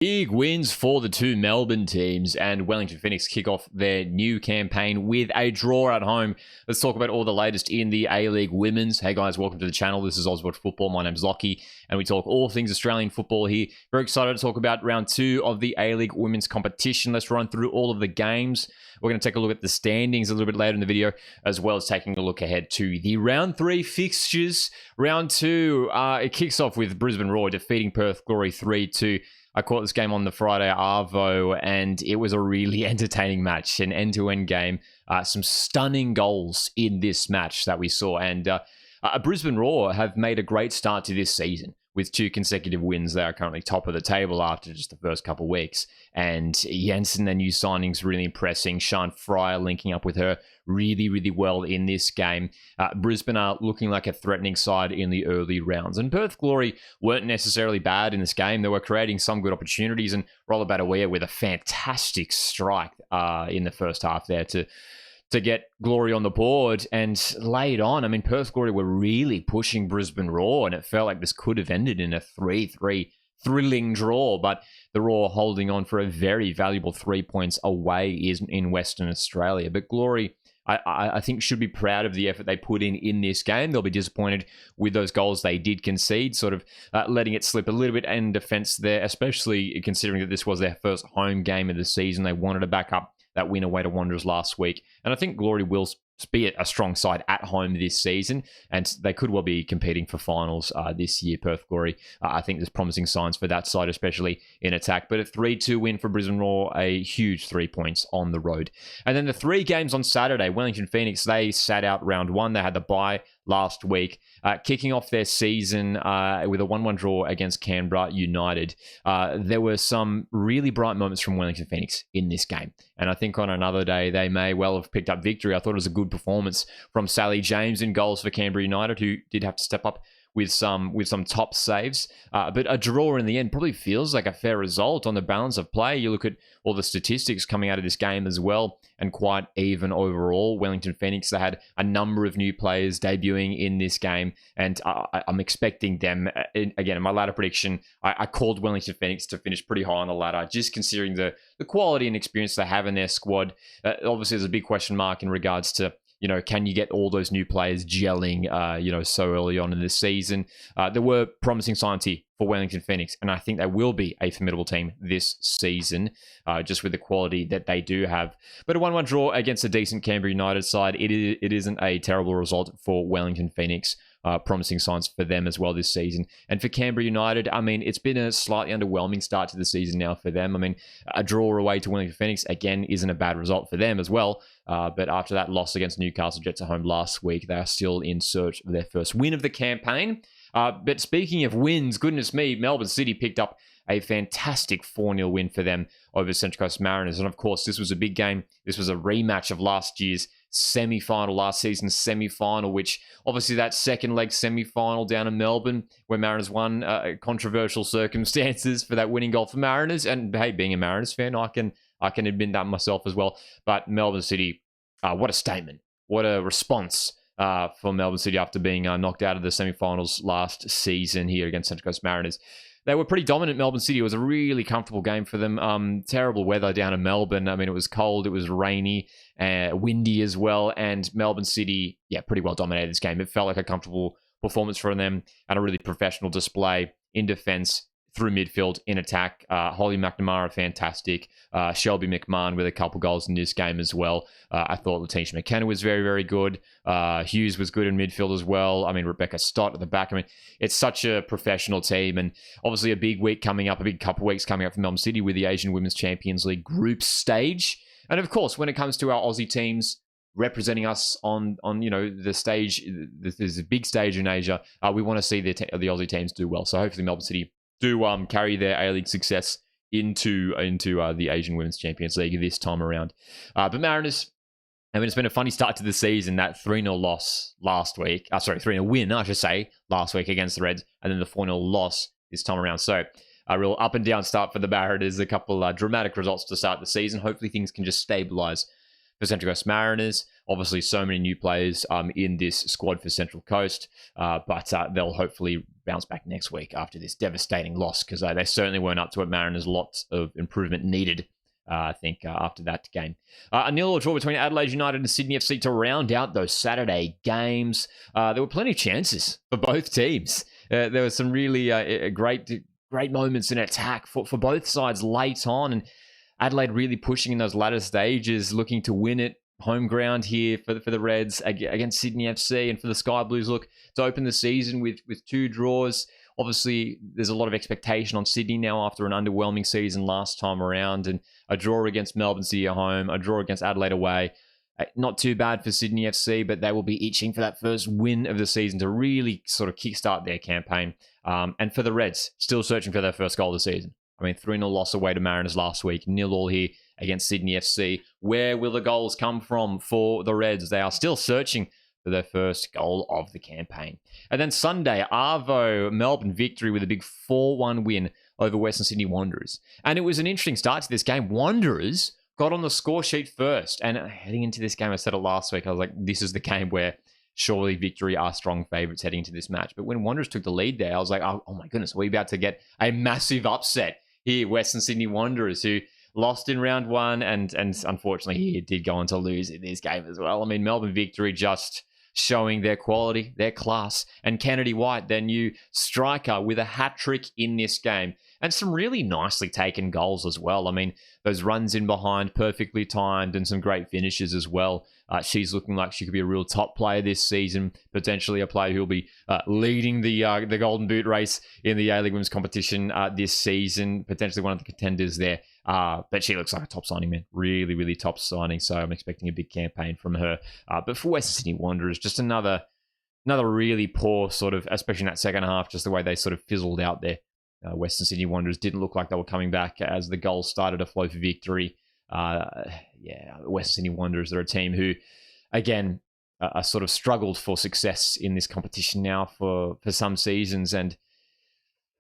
Big wins for the two Melbourne teams, and Wellington Phoenix kick off their new campaign with a draw at home. Let's talk about all the latest in the A-League Women's. Hey guys, welcome to the channel. This is Oswald Football. My name's Lockie, and we talk all things Australian football here. Very excited to talk about round 2 of the A-League Women's competition. Let's run through all of the games. We're going to take a look at the standings a little bit later in the video, as well as taking a look ahead to the round 3 fixtures. Round 2, it kicks off with Brisbane Roar defeating Perth Glory 3-2. I caught this game on the Friday Arvo, and it was a really entertaining match, an end-to-end game. Some stunning goals in this match that we saw, and Brisbane Roar have made a great start to this season with 2 consecutive wins. They are currently top of the table after just the first couple of weeks. And Jensen, their new signings, really impressing. Sian Fryer linking up with her really, really well in this game. Brisbane are looking like a threatening side in the early rounds. And Perth Glory weren't necessarily bad in this game. They were creating some good opportunities, and Roller Batawea with a fantastic strike in the first half there to get Glory on the board and laid on. I mean, Perth Glory were really pushing Brisbane Roar, and it felt like this could have ended in a 3-3 thrilling draw, but the Roar holding on for a very valuable 3 points away in Western Australia. But Glory, I think, should be proud of the effort they put in this game. They'll be disappointed with those goals they did concede, sort of letting it slip a little bit in defence there, especially considering that this was their first home game of the season. They wanted to back up that win away to Wanderers last week. And I think Glory will be a strong side at home this season, and they could well be competing for finals this year, Perth Glory. I think there's promising signs for that side, especially in attack. But a 3-2 win for Brisbane Roar, a huge 3 points on the road. And then the 3 games on Saturday, Wellington Phoenix, they sat out round 1. They had the bye last week, kicking off their season with a 1-1 draw against Canberra United. There were some really bright moments from Wellington Phoenix in this game, and I think on another day they may well have picked up victory. I thought it was a good performance from Sally James in goals for Canberra United, who did have to step up with some top saves, but a draw in the end probably feels like a fair result on the balance of play. You look at all the statistics coming out of this game as well, and quite even overall. Wellington Phoenix, they had a number of new players debuting in this game, and I'm expecting them, again, in my ladder prediction, I called Wellington Phoenix to finish pretty high on the ladder, just considering the quality and experience they have in their squad. Obviously, there's a big question mark in regards to, can you get all those new players gelling, so early on in the season? There were promising signs here for Wellington Phoenix, and I think they will be a formidable team this season, just with the quality that they do have. But a 1-1 draw against a decent Canberra United side, it isn't a terrible result for Wellington Phoenix. Promising signs for them as well this season. And for Canberra United, I mean, it's been a slightly underwhelming start to the season now for them. I mean, a draw away to Wellington Phoenix, again, isn't a bad result for them as well. But after that loss against Newcastle Jets at home last week, they are still in search of their first win of the campaign. But speaking of wins, goodness me, Melbourne City picked up a fantastic 4-0 win for them over Central Coast Mariners. And of course, this was a big game. This was a rematch of last year's last season's semi-final, which obviously that second leg semi-final down in Melbourne, where Mariners won, controversial circumstances for that winning goal for Mariners. And hey, being a Mariners fan, I can admit that myself as well. But Melbourne City, what a statement. What a response for Melbourne City after being knocked out of the semi-finals last season here against Central Coast Mariners. They were pretty dominant, Melbourne City. It was a really comfortable game for them. Terrible weather down in Melbourne. I mean, it was cold, it was rainy, windy as well. And Melbourne City, pretty well dominated this game. It felt like a comfortable performance from them and a really professional display in defense, through midfield, in attack. Holly McNamara, fantastic. Shelby McMahon with a couple goals in this game as well. I thought Letitia McKenna was very, very good. Hughes was good in midfield as well. I mean, Rebecca Stott at the back. I mean, it's such a professional team, and obviously a big week coming up, a big couple of weeks coming up for Melbourne City with the Asian Women's Champions League group stage. And of course, when it comes to our Aussie teams representing us on the stage, there's a big stage in Asia. We want to see the Aussie teams do well. So hopefully Melbourne City do carry their A-League success into the Asian Women's Champions League this time around. But Mariners, I mean, it's been a funny start to the season. That 3-0 loss last week, 3-0 win, I should say, last week against the Reds, and then the 4-0 loss this time around. So a real up and down start for the Mariners. A couple dramatic results to start the season. Hopefully things can just stabilise for Central Coast Mariners. Obviously, so many new players in this squad for Central Coast, but they'll hopefully bounce back next week after this devastating loss, because they certainly weren't up to it. Mariners, lots of improvement needed, I think, after that game. A 0-0 draw between Adelaide United and Sydney FC to round out those Saturday games. There were plenty of chances for both teams. There were some really great moments in attack for both sides late on, and Adelaide really pushing in those latter stages, looking to win it. Home ground here for the Reds against Sydney FC, and for the Sky Blues, look, to open the season with 2 draws. Obviously, there's a lot of expectation on Sydney now after an underwhelming season last time around, and a draw against Melbourne City at home, a draw against Adelaide away. Not too bad for Sydney FC, but they will be itching for that first win of the season to really sort of kickstart their campaign. And for the Reds, still searching for their first goal of the season. I mean, 3-0 loss away to Mariners last week, 0-0 here against Sydney FC. Where will the goals come from for the Reds? They are still searching for their first goal of the campaign. And then Sunday, Arvo, Melbourne victory with a big 4-1 win over Western Sydney Wanderers. And it was an interesting start to this game. Wanderers got on the score sheet first. And heading into this game, I said it last week, I was like, this is the game where surely Victory are strong favourites heading into this match. But when Wanderers took the lead there, I was like, oh my goodness, we're about to get a massive upset here. Western Sydney Wanderers, who lost in round 1, and unfortunately he did go on to lose in this game as well. I mean, Melbourne Victory just showing their quality, their class, and Kennedy White, their new striker, with a hat-trick in this game. And some really nicely taken goals as well. I mean, those runs in behind, perfectly timed, and some great finishes as well. She's looking like she could be a real top player this season, potentially a player who will be leading the Golden Boot race in the A-League Women's competition this season, potentially one of the contenders there. But she looks like a top signing, man. Really, really top signing. So I'm expecting a big campaign from her. But for Western Sydney Wanderers, just another really poor sort of, especially in that second half, just the way they sort of fizzled out there. Western Sydney Wanderers didn't look like they were coming back as the goals started to flow for Victory. Western Sydney Wanderers are a team who, again, are sort of struggled for success in this competition now for some seasons, and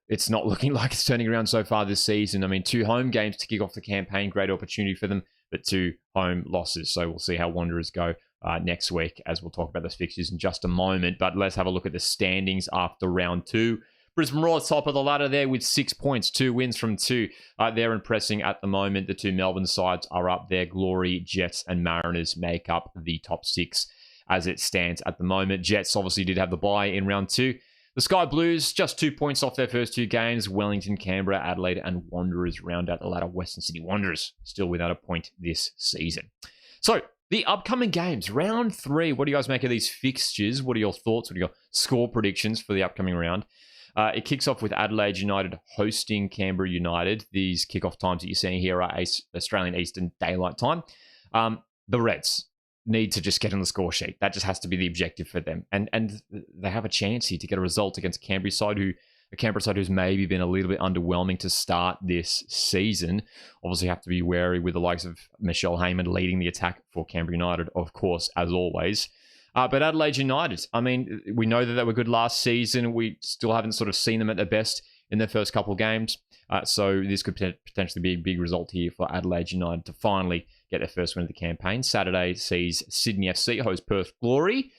it's not looking like it's turning around so far this season. I mean, 2 home games to kick off the campaign, great opportunity for them, but 2 home losses. So we'll see how Wanderers go next week, as we'll talk about those fixtures in just a moment. But let's have a look at the standings after round 2. Brisbane Roar top of the ladder there with 6 points, 2 wins from 2. They're impressing at the moment. The 2 Melbourne sides are up there. Glory, Jets, and Mariners make up the top 6 as it stands at the moment. Jets obviously did have the bye in round 2. The Sky Blues, just 2 points off their first 2 games. Wellington, Canberra, Adelaide, and Wanderers round out the ladder. Western Sydney Wanderers still without a point this season. So, the upcoming games, round 3. What do you guys make of these fixtures? What are your thoughts? What are your score predictions for the upcoming round? It kicks off with Adelaide United hosting Canberra United. These kickoff times that you're seeing here are Australian Eastern Daylight Time. The Reds need to just get on the score sheet. That just has to be the objective for them. And they have a chance here to get a result against a Canberra side who's maybe been a little bit underwhelming to start this season. Obviously have to be wary with the likes of Michelle Heyman leading the attack for Canberra United, of course, as always. But Adelaide United, I mean, we know that they were good last season. We still haven't sort of seen them at their best in their first couple of games. So this could potentially be a big result here for Adelaide United to finally get their first win of the campaign. Saturday sees Sydney FC host Perth Glory.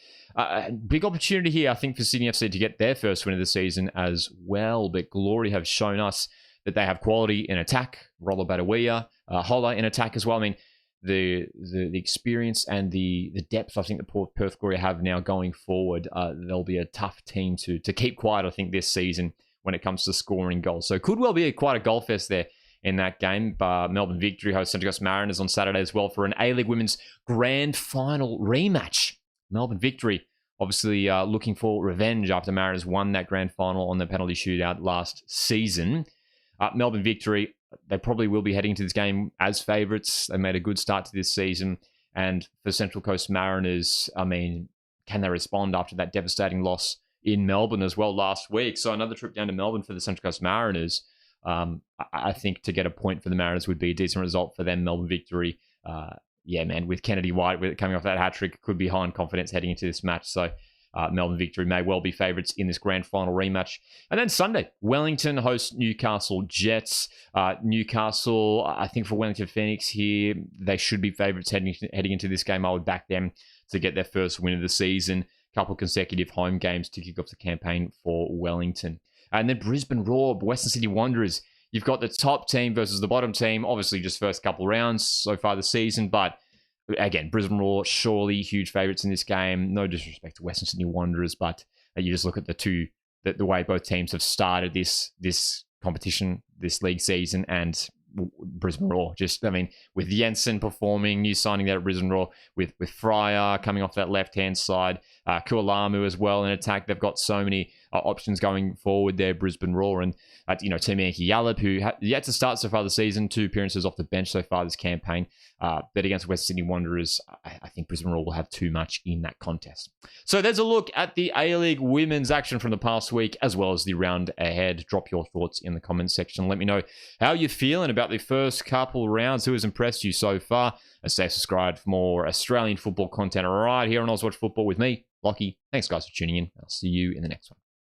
Big opportunity here, I think, for Sydney FC to get their first win of the season as well. But Glory have shown us that they have quality in attack. Rolla Badawia, Holla in attack as well. I mean, the experience and the depth I think the Perth Glory have now going forward, they'll be a tough team to keep quiet, I think, this season when it comes to scoring goals. So could well be quite a goal fest there in that game. Melbourne Victory host Central Coast Mariners on Saturday as well for an A-League Women's Grand Final rematch. Melbourne Victory obviously looking for revenge after Mariners won that Grand Final on the penalty shootout last season. Melbourne Victory, they probably will be heading to this game as favourites. They made a good start to this season. And for Central Coast Mariners, I mean, can they respond after that devastating loss in Melbourne as well last week? So another trip down to Melbourne for the Central Coast Mariners. I think to get a point for the Mariners would be a decent result for them. Melbourne Victory, with Kennedy White coming off that hat-trick, could be high in confidence heading into this match. So Melbourne Victory may well be favourites in this grand final rematch. And then Sunday, Wellington hosts Newcastle Jets. Newcastle, I think for Wellington Phoenix here, they should be favourites heading into this game. I would back them to get their first win of the season. Couple consecutive home games to kick off the campaign for Wellington. And then Brisbane Roar, Western Sydney Wanderers. You've got the top team versus the bottom team. Obviously, just first couple rounds so far this season. But again, Brisbane Roar, surely huge favourites in this game. No disrespect to Western Sydney Wanderers, but you just look at the way both teams have started this competition, this league season, and Brisbane Roar. Just, I mean, with Jensen performing, new signing there at Brisbane Roar, with Fryer coming off that left-hand side, Kualamu as well in attack. They've got so many options going forward there, Brisbane Roar. And, Timaniki Yallop, who yet to start so far this season, 2 appearances off the bench so far this campaign. But against West Sydney Wanderers, I think Brisbane Roar will have too much in that contest. So there's a look at the A-League women's action from the past week, as well as the round ahead. Drop your thoughts in the comments section. Let me know how you're feeling about the first couple rounds. Who has impressed you so far? And stay subscribed for more Australian football content right here on Oswatch Football with me, Lockie. Thanks, guys, for tuning in. I'll see you in the next one.